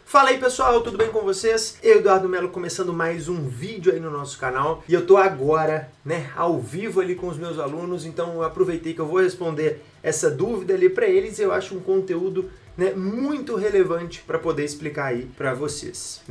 Fala aí pessoal, tudo bem com vocês? Eu, Eduardo Melo, começando mais um vídeo aí no nosso canal. E eu tô agora, ao vivo ali com os meus alunos, então eu aproveitei que eu vou responder essa dúvida ali para eles. Eu acho um conteúdo muito relevante para poder explicar aí para vocês,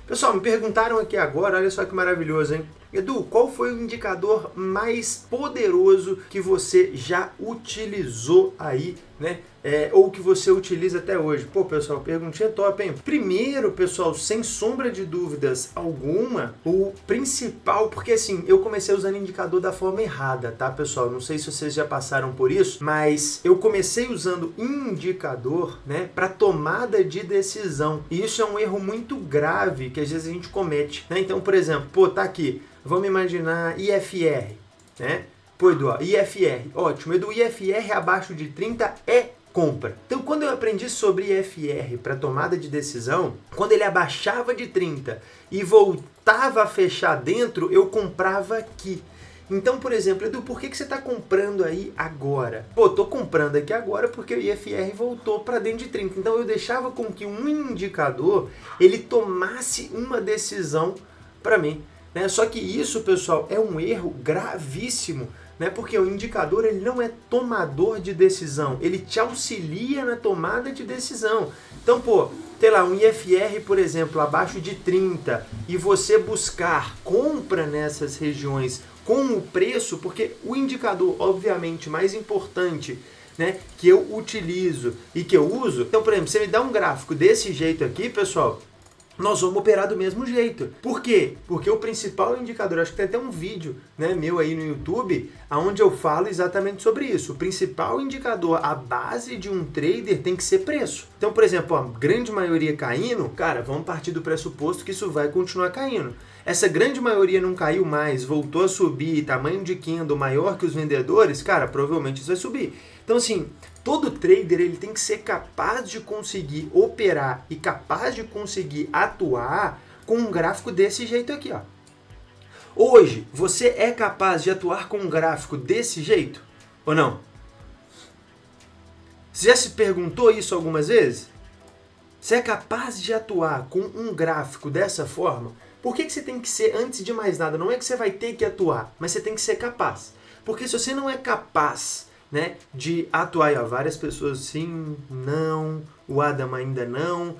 Pessoal, me perguntaram aqui agora, olha só que maravilhoso, hein? Edu, qual foi o indicador mais poderoso que você já utilizou aí, ou que você utiliza até hoje? Pô, pessoal, perguntinha top, hein? Primeiro, pessoal, sem sombra de dúvidas alguma, o principal, porque assim, eu comecei usando indicador da forma errada, tá, pessoal? Não sei se vocês já passaram por isso, mas eu comecei usando indicador, para tomada de decisão. E isso é um erro muito grave que às vezes a gente comete, Então, por exemplo, pô, tá aqui, vamos imaginar IFR, Pô, Edu, IFR, ótimo. Edu, IFR abaixo de 30 é compra. Então, quando eu aprendi sobre IFR para tomada de decisão, quando ele abaixava de 30 e voltava a fechar dentro, eu comprava aqui. Então, por exemplo, Edu, por que você está comprando aí agora? Pô, tô comprando aqui agora porque o IFR voltou para dentro de 30. Então, eu deixava com que um indicador ele tomasse uma decisão para mim. Só que isso, pessoal, é um erro gravíssimo, porque o indicador ele não é tomador de decisão, ele te auxilia na tomada de decisão. Então, pô, sei lá, um IFR, por exemplo, abaixo de 30 e você buscar compra nessas regiões com o preço, porque o indicador, obviamente, mais importante, que eu utilizo e que eu uso, então, por exemplo, você me dá um gráfico desse jeito aqui, pessoal, nós vamos operar do mesmo jeito. Por quê? Porque o principal indicador, acho que tem até um vídeo meu aí no YouTube, onde eu falo exatamente sobre isso. O principal indicador, a base de um trader tem que ser preço. Então, por exemplo, a grande maioria caindo, cara, vamos partir do pressuposto que isso vai continuar caindo. Essa grande maioria não caiu mais, voltou a subir, tamanho de candle maior que os vendedores, cara, provavelmente isso vai subir. Então, assim, todo trader ele tem que ser capaz de conseguir operar e capaz de conseguir atuar com um gráfico desse jeito aqui, ó. Hoje, você é capaz de atuar com um gráfico desse jeito ou não? Você já se perguntou isso algumas vezes? Você é capaz de atuar com um gráfico dessa forma? Por que você tem que ser, antes de mais nada, não é que você vai ter que atuar, mas você tem que ser capaz. Porque se você não é capaz de atuar, e várias pessoas sim, não, o Adam ainda não,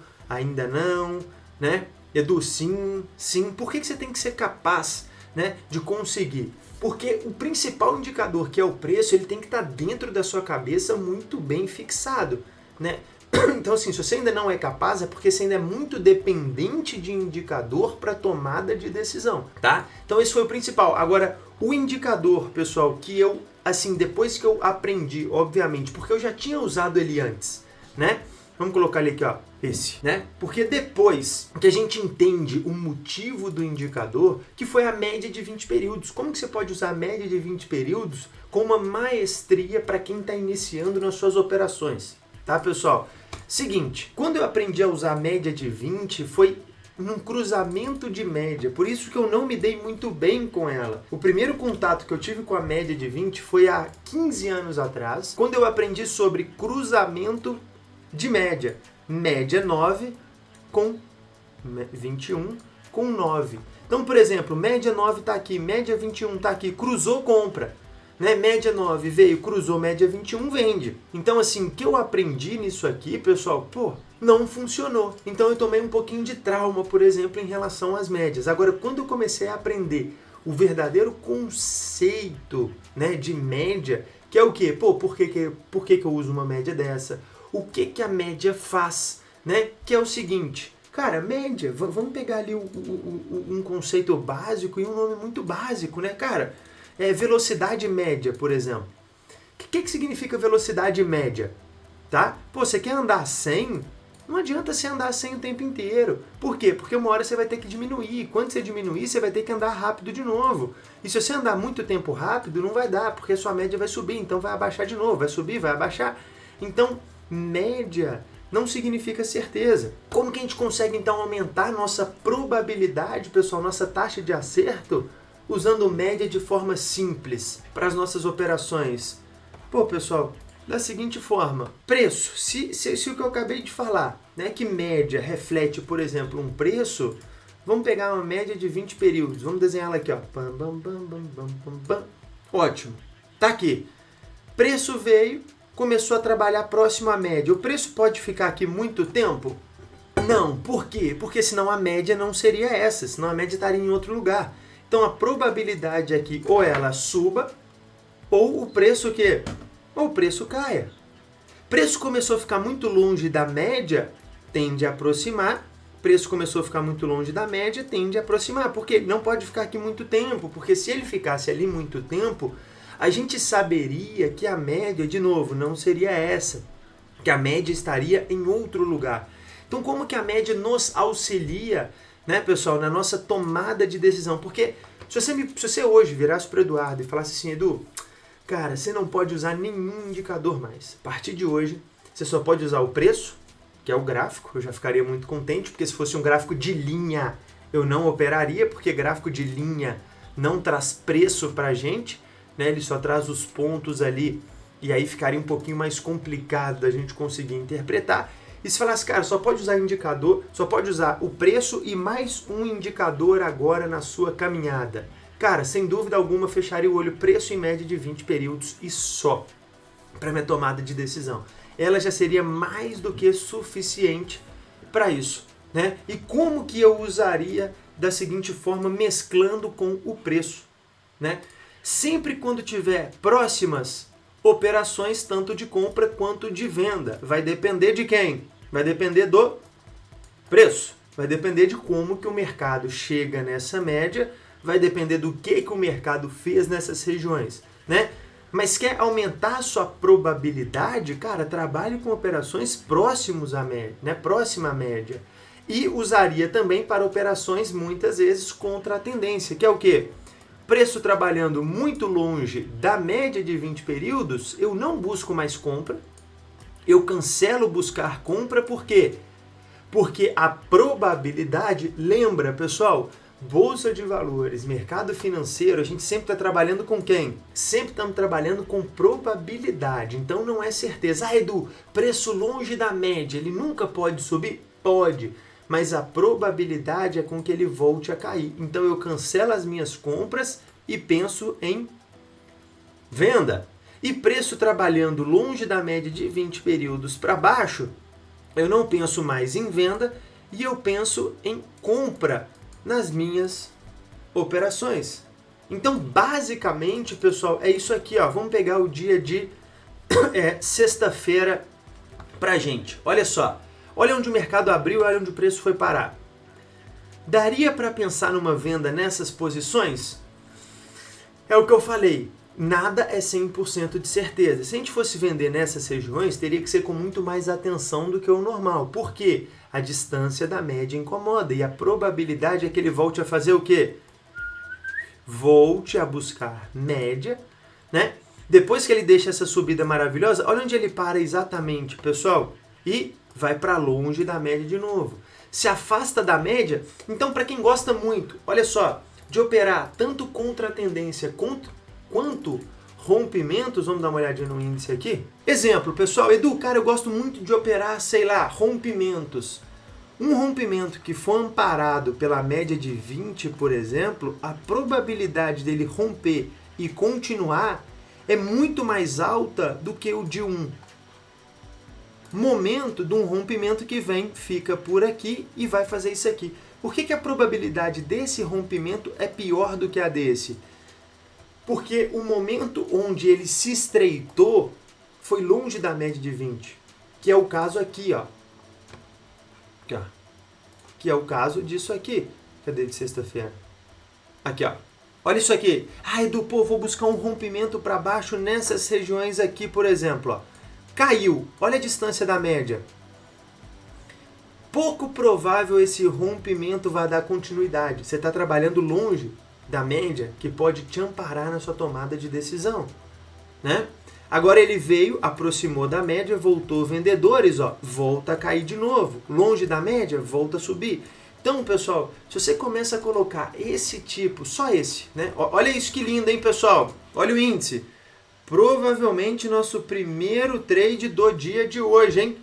Edu sim, sim. Por que você tem que ser capaz de conseguir? Porque o principal indicador, que é o preço, ele tem que estar dentro da sua cabeça muito bem fixado, Então, assim, se você ainda não é capaz, é porque você ainda é muito dependente de indicador para tomada de decisão, tá? Então, esse foi o principal. Agora, o indicador, pessoal, que eu, assim, depois que eu aprendi, obviamente, porque eu já tinha usado ele antes, Vamos colocar ele aqui, ó, esse, Porque depois que a gente entende o motivo do indicador, que foi a média de 20 períodos. Como que você pode usar a média de 20 períodos com uma maestria para quem está iniciando nas suas operações? Tá, pessoal? Seguinte, quando eu aprendi a usar a média de 20, foi num cruzamento de média, por isso que eu não me dei muito bem com ela. O primeiro contato que eu tive com a média de 20 foi há 15 anos atrás, quando eu aprendi sobre cruzamento de média. Média 9 com 21 com 9. Então, por exemplo, média 9 está aqui, média 21 está aqui, cruzou, compra. Média 9 veio, cruzou, média 21, vende. Então, assim, o que eu aprendi nisso aqui, pessoal, não funcionou. Então, eu tomei um pouquinho de trauma, por exemplo, em relação às médias. Agora, quando eu comecei a aprender o verdadeiro conceito, de média, que é o quê? Por que eu uso uma média dessa? O que a média faz, Que é o seguinte... Cara, média, vamos pegar ali um conceito básico e um nome muito básico, cara? Velocidade média, por exemplo. O que significa velocidade média? Tá? Você quer andar 100? Não adianta você andar 100 o tempo inteiro. Por quê? Porque uma hora você vai ter que diminuir. Quando você diminuir, você vai ter que andar rápido de novo. E se você andar muito tempo rápido, não vai dar, porque a sua média vai subir, então vai abaixar de novo. Vai subir, vai abaixar. Então, média não significa certeza. Como que a gente consegue, então, aumentar nossa probabilidade, pessoal, nossa taxa de acerto, usando média de forma simples para as nossas operações? Pessoal, da seguinte forma. Preço, se o que eu acabei de falar, né, que média reflete, por exemplo, um preço, vamos pegar uma média de 20 períodos, vamos desenhar ela aqui, ó. Bam, bam, bam, bam, bam, bam, bam. Ótimo, tá aqui. Preço veio, começou a trabalhar próximo à média. O preço pode ficar aqui muito tempo? Não, por quê? Porque senão a média não seria essa, senão a média estaria em outro lugar. Então a probabilidade é que ou ela suba, ou o preço que ou o preço caia. Preço começou a ficar muito longe da média, tende a aproximar. Preço começou a ficar muito longe da média, tende a aproximar. Porque ele não pode ficar aqui muito tempo, porque se ele ficasse ali muito tempo, a gente saberia que a média, de novo, não seria essa, que a média estaria em outro lugar. Então como que a média nos auxilia, né, pessoal, na nossa tomada de decisão? Porque se você hoje virasse para o Eduardo e falasse assim, Edu, cara, você não pode usar nenhum indicador mais. A partir de hoje, você só pode usar o preço, que é o gráfico. Eu já ficaria muito contente, porque se fosse um gráfico de linha, eu não operaria, porque gráfico de linha não traz preço para a gente, né? Ele só traz os pontos ali, e aí ficaria um pouquinho mais complicado da gente conseguir interpretar. E se falasse, cara, só pode usar indicador, só pode usar o preço e mais um indicador agora na sua caminhada. Cara, sem dúvida alguma, fecharia o olho preço em média de 20 períodos e só para minha tomada de decisão. Ela já seria mais do que suficiente para isso, né? E como que eu usaria da seguinte forma, mesclando com o preço, né? Sempre quando tiver próximas operações, tanto de compra quanto de venda. Vai depender de quem? Vai depender do preço. Vai depender de como que o mercado chega nessa média, vai depender do que o mercado fez nessas regiões, né? Mas quer aumentar a sua probabilidade? Cara, trabalhe com operações próximos à média, né? Próxima à média. E usaria também para operações muitas vezes contra a tendência, que é o quê? Preço trabalhando muito longe da média de 20 períodos, eu não busco mais compra, eu cancelo buscar compra, por quê? Porque a probabilidade, lembra, pessoal, Bolsa de valores, mercado financeiro, a gente sempre está trabalhando com quem? Sempre estamos trabalhando com probabilidade, então não é certeza. Ah, Edu, preço longe da média, ele nunca pode subir? Pode, mas a probabilidade é com que ele volte a cair. Então eu cancelo as minhas compras e penso em venda. E preço trabalhando longe da média de 20 períodos para baixo, eu não penso mais em venda e eu penso em compra nas minhas operações. Então, basicamente, pessoal, é isso aqui, ó. Vamos pegar o dia de sexta-feira pra gente. Olha só. Olha onde o mercado abriu, olha onde o preço foi parar. Daria para pensar numa venda nessas posições? É o que eu falei. Nada é 100% de certeza. Se a gente fosse vender nessas regiões, teria que ser com muito mais atenção do que o normal. Por quê? A distância da média incomoda e a probabilidade é que ele volte a fazer o quê? Volte a buscar média, né? Depois que ele deixa essa subida maravilhosa, olha onde ele para exatamente, pessoal, e vai para longe da média de novo. Se afasta da média, então para quem gosta muito, olha só, de operar tanto contra a tendência quanto rompimentos, vamos dar uma olhadinha no índice aqui. Exemplo, pessoal, Edu, cara, eu gosto muito de operar, sei lá, rompimentos. Um rompimento que for amparado pela média de 20, por exemplo, a probabilidade dele romper e continuar é muito mais alta do que o de um momento de um rompimento que vem, fica por aqui e vai fazer isso aqui. Por que a probabilidade desse rompimento é pior do que a desse? Porque o momento onde ele se estreitou foi longe da média de 20, que é o caso aqui, ó. Aqui, ó. Que é o caso disso aqui. Cadê de sexta-feira? Aqui, ó. Olha isso aqui. Ah, Edu, pô, vou buscar um rompimento para baixo nessas regiões aqui, por exemplo, ó. Caiu. Olha a distância da média. Pouco provável esse rompimento vai dar continuidade. Você está trabalhando longe da média que pode te amparar na sua tomada de decisão, né? Agora ele veio, aproximou da média, voltou vendedores, ó, volta a cair de novo. Longe da média, volta a subir. Então, pessoal, se você começa a colocar esse tipo, só esse, né? Olha isso que lindo, hein, pessoal? Olha o índice. provavelmente nosso primeiro trade do dia de hoje, hein?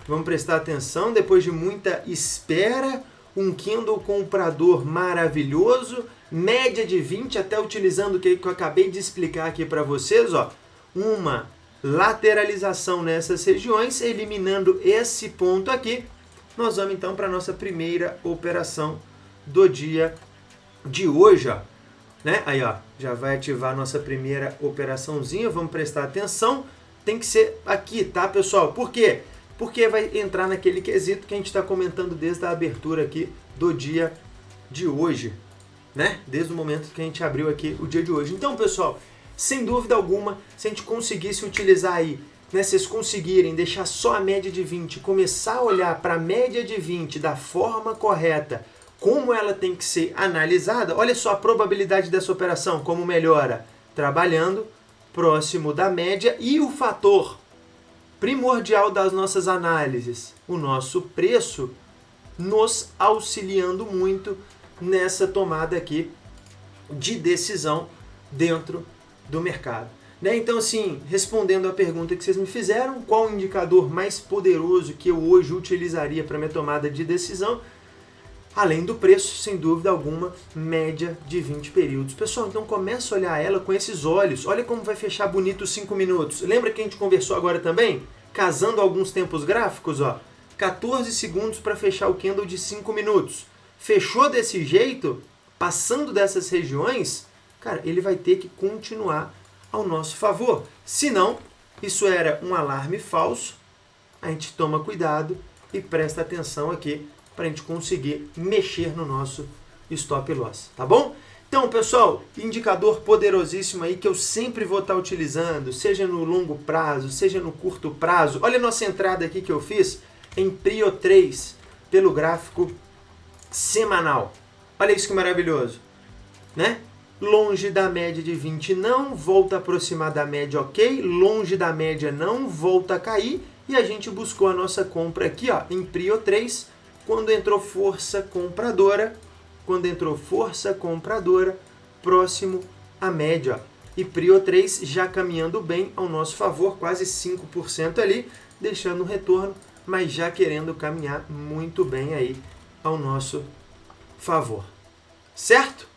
Vamos prestar atenção, depois de muita espera, um candle comprador maravilhoso, média de 20, até utilizando o que eu acabei de explicar aqui para vocês, ó, uma lateralização nessas regiões, eliminando esse ponto aqui. Nós vamos então para a nossa primeira operação do dia de hoje, ó. Né? Aí, ó, já vai ativar a nossa primeira operaçãozinha, vamos prestar atenção, tem que ser aqui, tá, pessoal? Por quê? Porque vai entrar naquele quesito que a gente está comentando desde a abertura aqui do dia de hoje, né? Desde o momento que a gente abriu aqui o dia de hoje. Então, pessoal, sem dúvida alguma, se a gente conseguisse utilizar aí, né, se vocês conseguirem deixar só a média de 20, começar a olhar para a média de 20 da forma correta, como ela tem que ser analisada, olha só a probabilidade dessa operação, como melhora, trabalhando próximo da média e o fator primordial das nossas análises, o nosso preço, nos auxiliando muito nessa tomada aqui de decisão dentro do mercado. Né? Então, assim, respondendo a pergunta que vocês me fizeram, qual o indicador mais poderoso que eu hoje utilizaria para minha tomada de decisão? Além do preço, sem dúvida alguma, média de 20 períodos. Pessoal, então começa a olhar ela com esses olhos. Olha como vai fechar bonito os 5 minutos. Lembra que a gente conversou agora também? Casando alguns tempos gráficos, ó. 14 segundos para fechar o candle de 5 minutos. Fechou desse jeito, passando dessas regiões, cara, ele vai ter que continuar ao nosso favor. Se não, isso era um alarme falso. A gente toma cuidado e presta atenção aqui para a gente conseguir mexer no nosso stop loss, tá bom? Então, pessoal, indicador poderosíssimo aí que eu sempre vou estar utilizando, seja no longo prazo, seja no curto prazo. Olha a nossa entrada aqui que eu fiz em Prio 3 pelo gráfico semanal. Olha isso que maravilhoso, né? Longe da média de 20 não, volta a aproximar da média, ok. Longe da média não, volta a cair. E a gente buscou a nossa compra aqui, ó, em Prio 3, quando entrou força compradora, próximo à média. Ó. E Prio 3 já caminhando bem ao nosso favor, quase 5% ali, deixando um retorno, mas já querendo caminhar muito bem aí ao nosso favor. Certo?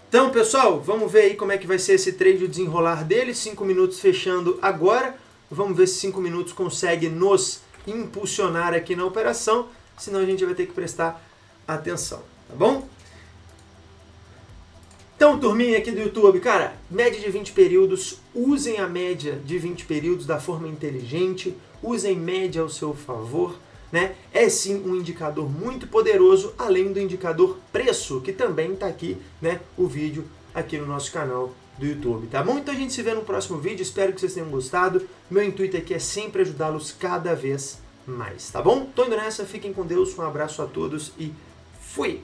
Então, pessoal, vamos ver aí como é que vai ser esse trade, o desenrolar dele. 5 minutos fechando agora. Vamos ver se 5 minutos consegue nos impulsionar aqui na operação. Senão a gente vai ter que prestar atenção, tá bom? Então, turminha aqui do YouTube, cara, média de 20 períodos. Usem a média de 20 períodos da forma inteligente. Usem média ao seu favor. Né? É sim um indicador muito poderoso, além do indicador preço, que também está aqui, né, o vídeo aqui no nosso canal do YouTube, tá bom? Então a gente se vê no próximo vídeo, espero que vocês tenham gostado. Meu intuito aqui é sempre ajudá-los cada vez mais, tá bom? Tô indo nessa, fiquem com Deus, um abraço a todos e fui!